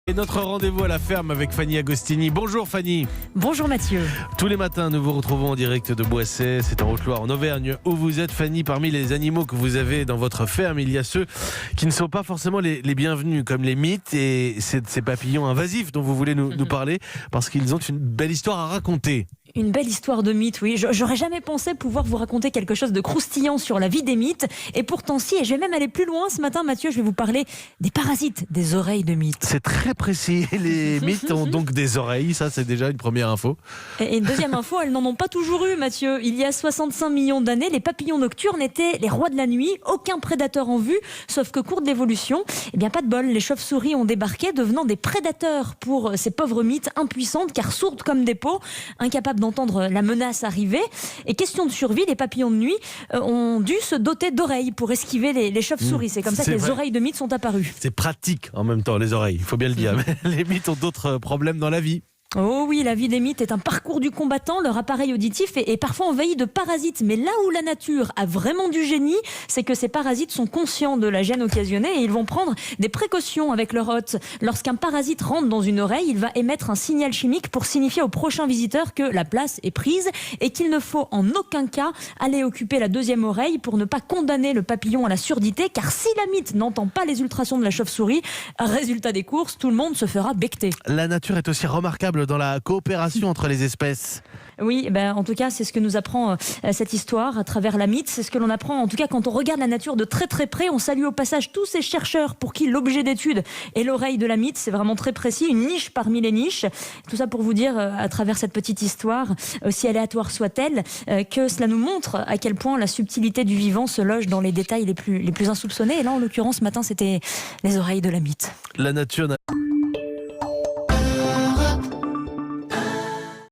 Et notre rendez-vous à la ferme avec Fanny Agostini. Bonjour Fanny. Bonjour Mathieu. Tous les matins, nous vous retrouvons en direct de Boissey, c'est en Haute-Loire, en Auvergne, où vous êtes Fanny. Parmi les animaux que vous avez dans votre ferme, il y a ceux qui ne sont pas forcément les bienvenus, comme les mythes et ces papillons invasifs dont vous voulez nous parler, parce qu'ils ont une belle histoire à raconter. Une belle histoire de mythe, oui. J'aurais jamais pensé pouvoir vous raconter quelque chose de croustillant sur la vie des mythes. Et pourtant si, et je vais même aller plus loin ce matin, Mathieu, je vais vous parler des parasites des oreilles de mythes. C'est très précis, les mythes ont donc des oreilles, ça c'est déjà une première info. Et une deuxième info, elles n'en ont pas toujours eu, Mathieu. Il y a 65 millions d'années, les papillons nocturnes étaient les rois de la nuit, aucun prédateur en vue, sauf que cours de l'évolution, eh bien pas de bol, les chauves-souris ont débarqué, devenant des prédateurs pour ces pauvres mythes impuissantes, car sourdes comme des pots, incapables d'entendre la menace arriver. Et question de survie, les papillons de nuit ont dû se doter d'oreilles pour esquiver les chauves-souris. C'est comme ça que les oreilles de mythes sont apparues. C'est pratique en même temps, les oreilles, il faut bien le dire. Mais les mythes ont d'autres problèmes dans la vie. Oh oui, la vie des mythes est un parcours du combattant. Leur appareil auditif est parfois envahi de parasites. Mais là où la nature a vraiment du génie, c'est que ces parasites sont conscients de la gêne occasionnée et ils vont prendre des précautions avec leur hôte. Lorsqu'un parasite rentre dans une oreille, il va émettre un signal chimique pour signifier au prochain visiteur que la place est prise et qu'il ne faut en aucun cas aller occuper la deuxième oreille pour ne pas condamner le papillon à la surdité. Car si la mythe n'entend pas les ultrasons de la chauve-souris, résultat des courses, tout le monde se fera becter. La nature est aussi remarquable dans la coopération entre les espèces. Oui, en tout cas, c'est ce que nous apprend cette histoire à travers la mythe. C'est ce que l'on apprend, en tout cas, quand on regarde la nature de très très près. On salue au passage tous ces chercheurs pour qui l'objet d'étude est l'oreille de la mythe. C'est vraiment très précis, une niche parmi les niches. Tout ça pour vous dire, à travers cette petite histoire, aussi aléatoire soit-elle, que cela nous montre à quel point la subtilité du vivant se loge dans les détails les plus insoupçonnés. Et là, en l'occurrence, ce matin, c'était les oreilles de la mythe. La nature n'a